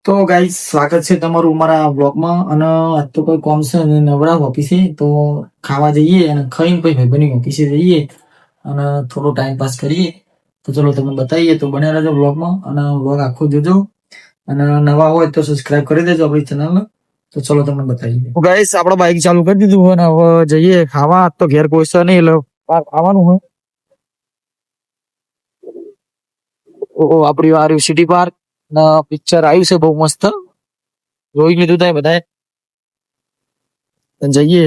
તો ગાઈસ સ્વાગત છે તમારું મારા બ્લોગમાં અને આજ તો કોઈ કોમ છે અને નવરા ઓફિસે તો ખાવા જઈએ અને ખાઈને પછી ભાઈબંધની ઓફિસે જઈએ અને થોડો ટાઈમ પાસ કરીએ તો ચલો તમને બતાવીએ તો બને રહેજો બ્લોગમાં અને બ્લોગ આખો જોજો અને નવા હોય તો સબસ્ક્રાઇબ કરી દેજો આપણી ચેનલ. તો ચલો તમને બતાવીએ. તો ગાઈસ આપણે બાઇક ચાલુ કરી દીધું અને હવે જઈએ ખાવા. તો ઘેર કોઈ છે નહીં એટલે ખાવાનું હોય. આપણી આ સિટી પાર્ક ના પિક્ચર આવ્યું છે બહુ મસ્ત, જોઈ લીધું થાય બધાએ. જઈએ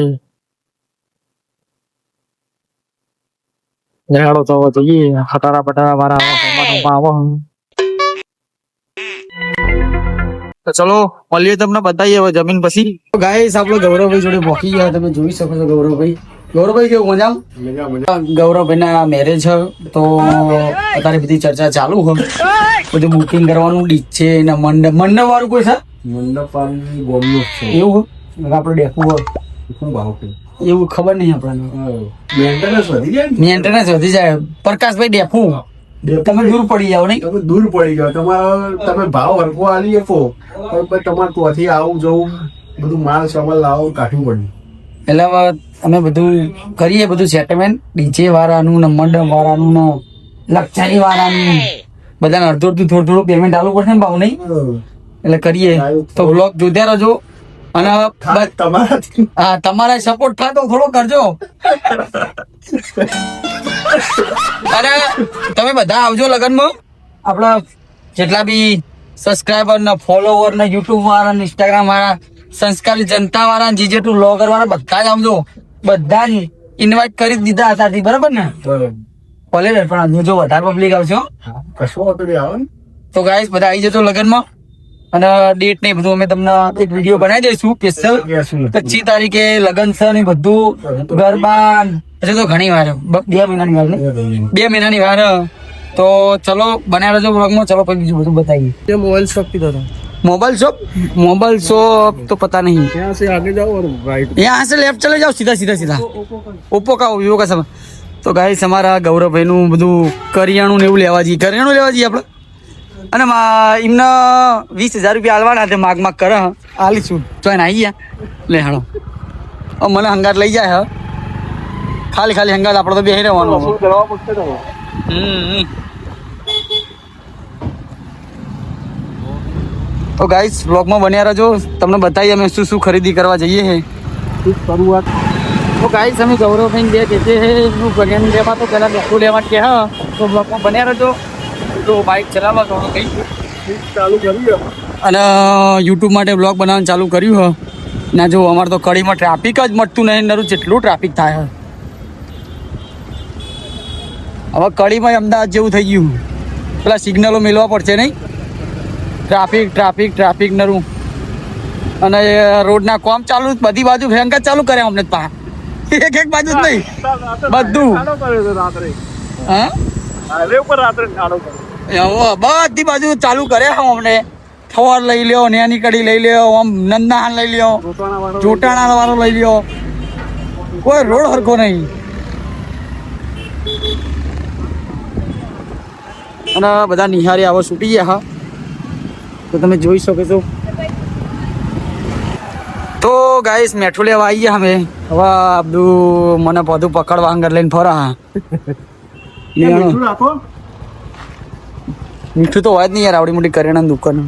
હેડો તો જઈએ ખટારા પટારા વાળા. તો ચલો મળીએ, તમને બતાવીએ હવે જમીન પછી. ગાઈસ આપણે ગૌરવભાઈ જોડે પહોંચી ગયા, તમે જોઈ શકો છો. ગૌરવભાઈ કેવું મજા? ગૌરવભાઈ ના મેરેજ છે તો અત્યારે બધી ચર્ચા ચાલુ હોય, બધું બુકિંગ કરવાનું ડીજે ને મંડપ વાળું કોઈ છે? મંડપ વાળું ગોમનું છે એવું આપણે દેખવું હોય શું ભાવ એવું ખબર નહીં આપણને. મેન્ટેનન્સ વધી જાય. પ્રકાશભાઈ દેખવું તમે દૂર પડી જાવ નહીં? તમે દૂર પડી જાવ, તમારા તમે ભાવ હરખો આલી આપો તમારે ત્યાંથી આવું જવું બધું માલ સામાન લાવો કાઢવું પડે. એટલે અમે બધું કરીએ, બધું સેટલમેન્ટ ડીજે વાળાનું ને મંડપ વાળાનું ને લક્ષારી વાળાનું બધાને અડધું થોડું પેમેન્ટ આલવું પડશે ને ભાવ નહીં એટલે કરીએ. તો બ્લોગ જોતા રહેજો અને તમારા સપોર્ટ થાય તો થોડો કરજો અને તમે બધા આવજો લગનમાં. આપણા જેટલા બી સબસ્ક્રાઈબર ને ફોલોવર ને યુટ્યુબ વાળા ને ઇન્સ્ટાગ્રામ વાળા સંસ્કારી જનતા વાળા જીજે ટુ બ્લોગર વાળા બધા જ આવજો. બધા જ ઇન્વાઇટ કરી દીધા હતા બરાબર ને? કોલેજ પણ જો વધારે પબ્લિક આવશે તો ગાઈસ બધા આવી જજો લગનમાં અને ડેટ ને બધું અમે તમને એક વિડીયો બનાવી દઈશું સ્પેશિયલ. 25 તારીખે લગન છે ને બધું ગરબા હજુ તો ઘણી વાર 2 મહિનાની વાર 2 મહિનાની વાર. તો ચલો બનાવી રહેજો બ્લોગમાં. ચલો પછી બીજું બધું બતાવીએ. મોબાઈલ શોપ કીધો હતો. मोबाइल शॉप तो पता नहीं, यहाँ से आगे जाओ और राइट, यहाँ से लेफ्ट चले जाओ सीधा ओप्पो का विवो का सब. तो गाइस અમારા ગૌરવભાઈ નું બધું કરિયાણું ને એવું લેવા જઈએ આપણે અને એમને 20,000 રૂપિયા આલવાના તે માગ કરે આલીશું. જોઈને આવી ગયા લે હાડો મને હંગાત લઈ જાય. ખાલી હંગાત આપણે તો બેહી રહેવાનું. તો ગાઈસ બ્લોગમાં બન્યા રહેજો, તમને બતાવીએ અમે શું ખરીદી કરવા જઈએ છે. શરૂઆત તો ગાઈસ અમે ગૌરવભાઈ બે કહેते हैं એનું કરિયાણું લેવા તો પહેલાં બેઠું લેવા કે હા. તો બ્લોગમાં બન્યા રહેજો. તો બાઇક ચલાવવા થોડું કંઈ ચાલુ કર્યું અને યુટ્યુબ માટે બ્લોગ બનાવવાનું ચાલુ કર્યું હ. ના જો અમારે તો કડીમાં ટ્રાફિક જ મળતું નહીં. નરું જેટલું ટ્રાફિક થાય હવે કડીમાં અમદાવાદ જેવું થઈ ગયું. પેલા સિગ્નલો મેળવા પડશે નહીં? ટ્રાફિક નરું અને રોડના કામ ચાલુ બધી બાજુ ભયંકર ચાલુ કરે અમને એક બાજુ જ નહીં બધું. હા બધી બાજુ ચાલુ કરે અમને. થવાર લઈ લ્યો, નેની કડી લઈ લ્યો, આમ નંદાહાન લઈ લ્યો, જોટાણા વાળો લઈ લ્યો, કોઈ રોડ હરખો નહીં. અને બધા નિહારી આવો છૂટી ગયા હા તો તમે જોઈ શકો છો. તો ગાઈસ મેઠું લેવા આવી ગયા અમે. હવે બધું મને બધું પકડવા અંગર લઈને ફરા. મીઠું તો હોય જ નહીં યાર, આવડી મોટી કરિયાણાની દુકાન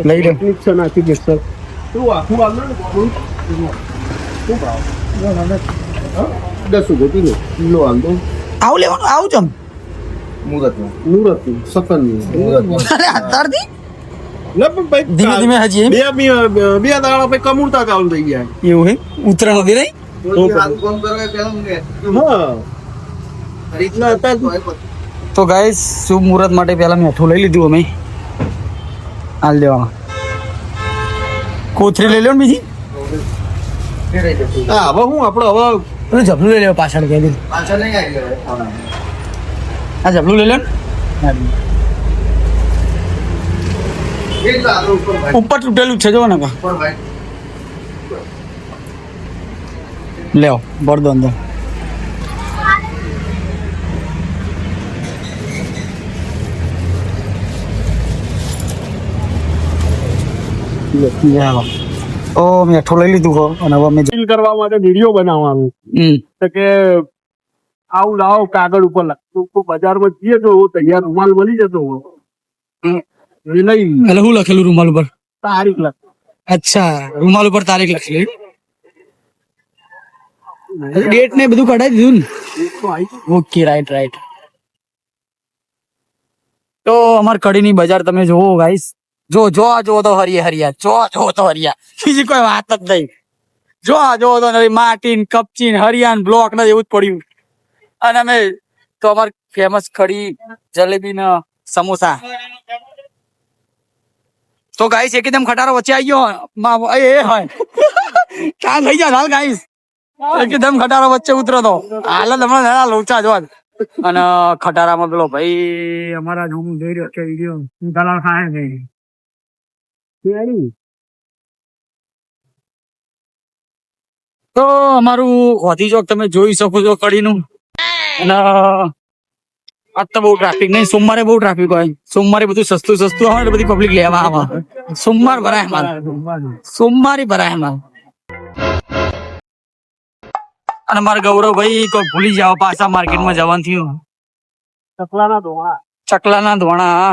લઈ લે. આવું લેવાનું આવું ચમ ધીમે ધીમે હજી બે દાડા પછી કમુરતા ચાલુ થઈ ગયા. એવું હે ઉતરણ હતી નહીં. તો ગાઈસ શુભ મુહૂર્ત માટે પહેલા મેઠું લઈ લીધું અમે. હાલ દેવા કોથરી લઈ લો ને બીજી. હા હવે હું આપડે હવે જબલું લઈ લેવા પાછળ કહી દીધું. હા જબલું લઈ લો ને. ઉપર તૂટેલું છે જો ને લેવો ભર દો અંદર. ઓ મેઠો લઈ લીધું હો અને હવે અમે સીલ કરવા માટે વિડીયો બનાવવાનું તો કે આવું લાવો કાગળ ઉપર તો બજારમાં જઈએ તો તૈયાર રૂમાલ મળી જતો એ લઈ એટલે શું લખેલું રૂમાલ ઉપર તારીખ લખ અચ્છા રૂમાલ ઉપર તારીખ લખેલી ડેટ ને બધું કઢાઈ દીધું ને ઓકે રાઈટ રાઈટ તો અમાર કડીની બજાર તમે જોવો ગાઈસ જો તો હરિયા જો તો હરિયા બીજી કોઈ વાત જ નહીં જો તો માટીન કપચીન હરિયાન બ્લોક ને એવું જ પડ્યું અને અમે તો અમાર ફેમસ કડી જલેબી ને સમોસા તો ગાઈસ એકદમ ખટારો વચ્ચે આવી ગયો એ હોય ક્યાં થઈ જાય હાલ ગાઈસ એકદમ ખટારો વચ્ચે ઉતરો તો હાલ હમણાં લોચા જો અને ખટારામાં પેલો ભાઈ અમારા હું જોઈ રહ્યો છે વિડીયો દલાલ ખાય છે તો અમારું હોથી ચોક તમે જોઈ શકો છો કડીનું અને આજ તો બહુ ટ્રાફિક નહીં સોમવારે બહુ ટ્રાફિક હોય સોમવારે બધું સસ્તું આવે એટલે બધી પબ્લિક લેવા આવે સોમવાર ભરાય માલ સોમવારે ભરાય માલ અને મારા ગૌરવભાઈ કોઈ ભૂલી જાવ પાછા માર્કેટમાં જવાનું થયું ચકલાના ધોણા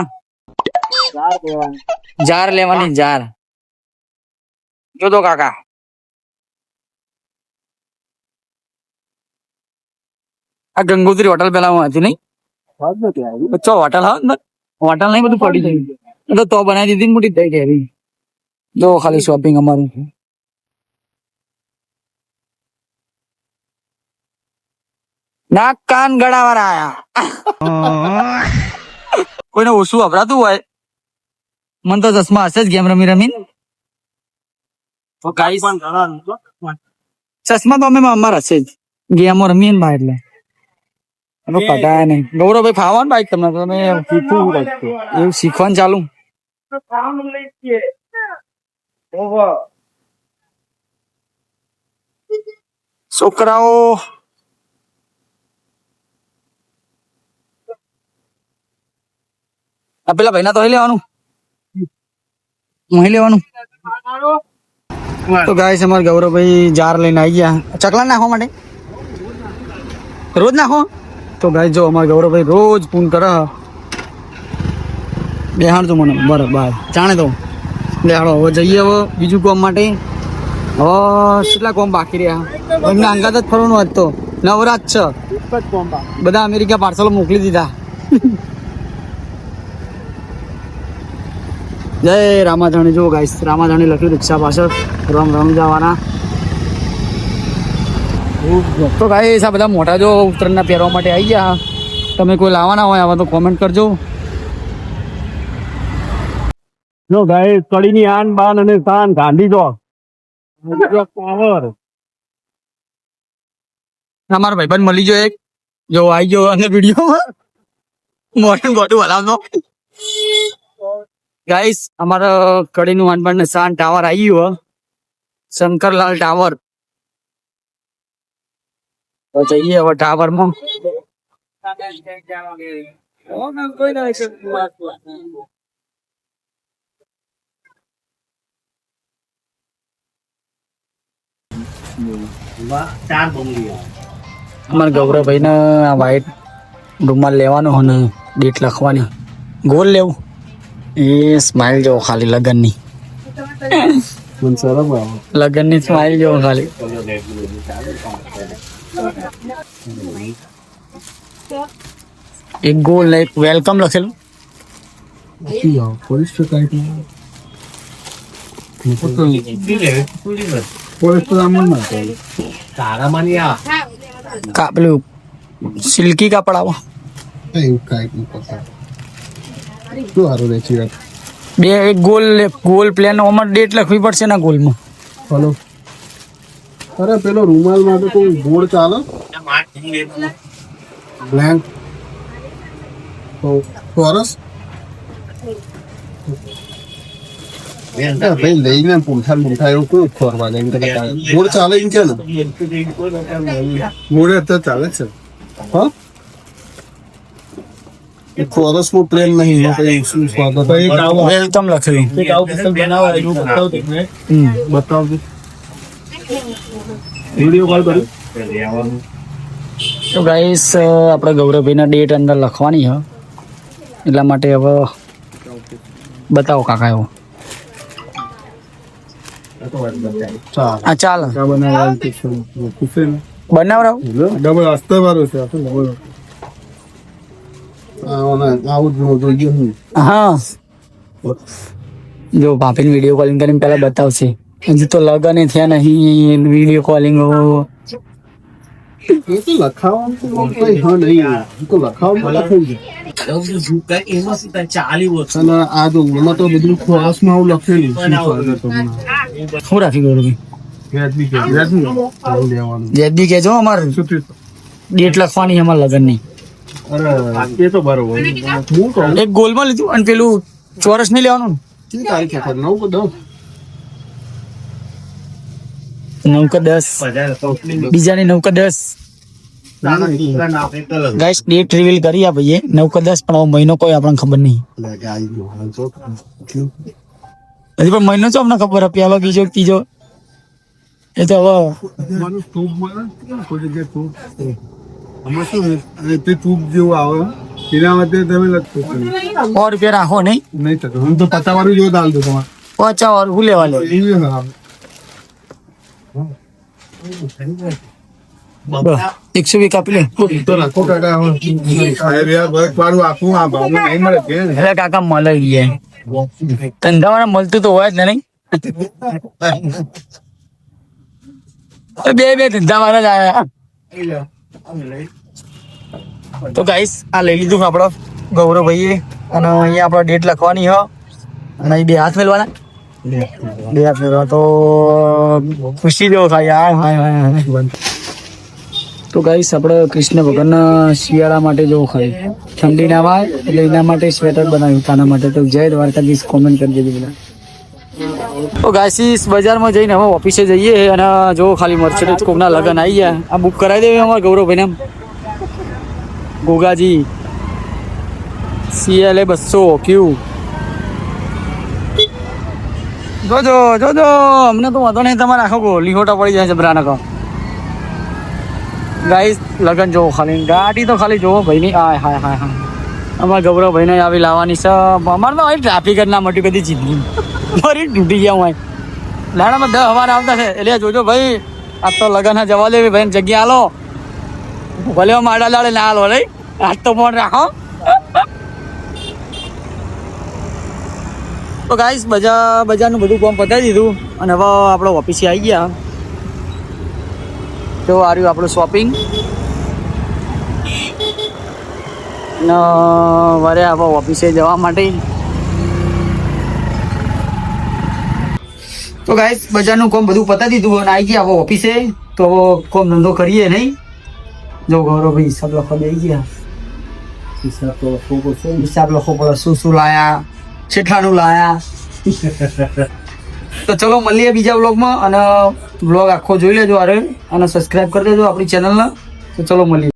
જાર લેવાની જાર જોતો કાકા આ ગંગોત્રી હોટલ પેલા હતી નહીં બચ્ચો હોટલ હા હોટલ નહીં બધું પડી ગયું તો બનાવી દીધી મોટી થઈ ગઈ જો ખાલી શોપિંગ અમારું નાક કાન ગળા વાળા આયા કોઈને ઓછું વપરાતું હોય મને તો ચશ્મા હશે જ ગેમ રમી તો ગાઈસ ચશ્મા તો અમે અમારા હશે જ ગેમો રમીએ ને એટલે પટાય નહીં ગૌરવભાઈ ફાવવાનું બાઈક તમને તમે એવું શીખવાનું ચાલુ છોકરાઓ પેલા ભાઈ ના તો લેવાનું લેવાનું તો ગાઈસ અમારે ગૌરવભાઈ જાર લઈને આવી ગયા ચકલા નાખવા માટે રોજ નાખો તો ગાઈસ જો અમારે ગૌરવભાઈ રોજ પૂન કરે બેહાડજો મને બરાબર જાણે તો લેહાડો હવે જઈએ હવે બીજું કામ માટે હવે કેટલા કોમ બાકી રહ્યા એમને અંગાત જ ફરવાનું આજ તો નવરાત છે બધા અમેરિકા પાર્સલો મોકલી દીધા જય રામાધાણી જો ગાઈસ રામાધાણી લખ્યું રિક્ષા પાછળ રમ જવાના તો ગાઈસ આ બધા મોટા જો ઉત્તરાયણના પહેરવા માટે આવી ગયા તમે કોઈ લાવવાના હોય આવા તો કોમેન્ટ કરજો જો ગાઈસ કડીની આન બાન અને શાન ગાંધી ચોક પાવર અમારો ભાઈબંધ મળી ગયો એક જો આવી ગયો અંદર વિડીયોમાં મોડર્ન ગોટું હલાવનો ગાઈસ અમારા કડીનું વાનપાડ ને શાન ટાવર આવી ગયું શંકરલાલ ટાવર તો જઈએ હવે ટાવર માં અમારા ગૌરવભાઈ ને આ વ્હાઈટ રૂમાલ લેવાનો હોય ને ડેટ લખવાની ગોલ લેવું એ સ્માઈલ જો ખાલી લગનની લગનની સ્માઈલ જો ખાલી એક ગોલ ને એક વેલકમ લખેલું પેલું સિલ્કી કાપડ બે એક ગોલ પ્લેન ઓમાં ડેટ લખવી પડશે ને ગોલમાં હલો અરે પેલો રૂમાલ માટે કોઈ ગોળ ચાલે બ્લેન્ક ચોરસ ભાઈ લઈને પૂંઠા એવું કોઈ ફરવા ગોળ ચાલે એમ છે ને ગોળ તો ચાલે છે હા ચોરસમાં પ્લેન નહીં વેલકમ લખ્યું. બતાવજો વિડીયો કોલ કર્યો તો ગાઈસ આપણે ગૌરવભાઈના ડેટ અંદર લખવાની છે એટલા માટે હવે બતાવો કાકા એવો. હા ચાલ બનાવરાવ. ડબલ હસ્તે વાળો છે આવું જોઈએ હા જો ભાભીને વિડીયો કોલિંગ કરીને પેલા બતાવશે. હજી તો લગન થયા નહીં વિડીયો કોલિંગ. એ તો લખાવાનું કઈ હા નહીં તો લખાવાનું લખાઈ જાય અને આ જો એમાં તો બધું ક્રોસમાં આવું લખેલું શું રાખી ગૌરવભાઈ? જેદી કેજો અમારે ડેટ લખવાની છે અમારે લગનની. એ તો બરોબર હું કહું એક ગોલમાં લીધું અને પેલું ચોરસ નહીં લેવાનું. કઈ તારીખે ખબર 9 કે 9 કે 10 બીજાની 9 કે 10 ગાઈસ ડેટ રિવીલ કરી આપીએ 9 કે 10 પણ હવે મહિનો કોઈ આપણને ખબર નહીં. હજી પણ મહિનો છો અમને ખબર આપી હવે બીજો ત્રીજો એ તો હવે મારું ટ્યુબ માં કોઈ જગ્યાએ ટ્યુબ આમાં શું તે ટ્યુબ જેવું આવે એના માટે તમે લખો ₹100 રાખો નહીં નહીં થતું હું તો 50 વાળું જેવું દાલ દો તમારે 50 વાર હું લેવા લે. એકસો વી કાપી લે. તો રાખો કાકા વાળું આપું આ ભાવ નહીં મળે કે એટલે કાકા મળે ગયા ધંધાવાળા મળતું તો હોય જ ને નહીં. બે ધંધાવાળા જ આયા. તો ગાઈસ આ લઈ લીધું આપણો ગૌરવભાઈએ અને અહીંયા આપણે ડેટ લખવાની હ અને અહીં બે હાથ મેળવાના. બે હાથ મેળવા તો ખુશી જેવો થાય. હાય હાય હાય. તો ગાઈસ આપણે કૃષ્ણ ભગવાનના શિયાળા માટે જેવું ખાય ઠંડી ના વાય એટલે એના માટે સ્વેટર બનાવ્યું તાના માટે. તો જય દ્વારકાધીશ કોમેન્ટ કરી દેજો બધા. તો ગાઈસ બજારમાં જઈને હવે ઓફિસે જઈએ અને જો ખાલી મર્ચેન્ટેજ કોકના લગન આવી ગયા આ બુક કરાવી દેવી અમારા ગૌરવભાઈને. ગોગાજી CLA 200 ક્યુ જોજો જોજો અમને તો વાંધો નહીં તમારે આખો લીહોટા પડી જાય છે બ્રાનકો. ગાઈસ લગન જોવો ખાલી ગાડી તો ખાલી જોવો ભાઈની. હાય હાય હાય હાય અમારા ગૌરવભાઈને આવી લાવવાની છે. અમારે તો અહીં ટ્રાફિક જ ના મટ્યું કદી જિંદગી મારી તૂટી ગયા હોય લાડામાં 10 હવાર આવતા છે એટલે જોજો ભાઈ આજ તો લગન જવા દેવી ભાઈ જગ્યા હાલો ભલે માડા લાડે ના હાલો રે આજ તો ફોન રાખો. તો ગાઈસ બજારનું બધું કામ પતાવી દીધું અને હવે આપણે ઓફિસે આવી ગયા. તો આ રહ્યું આપણું શોપિંગ ને વરે હવે ઓફિસે જવા માટે. તો ગાઈસ બજારનું કામ બધું પતાવી દીધું અને આવી ગયા હવે ઓફિસે. તો કામ ધંધો કરીએ નહીં. જો ગૌરવભાઈ હિસાબ લખવા બેસી ગયા. હિસાબ લખવો પડે શું શું લાયા કેટલાનું લાયા. તો ચલો મળીએ બીજા વ્લોગમાં અને વ્લોગ આખો જોઈ લેજો અરે અને સબસ્ક્રાઈબ કરી દેજો આપણી ચેનલને. તો ચલો મળીએ.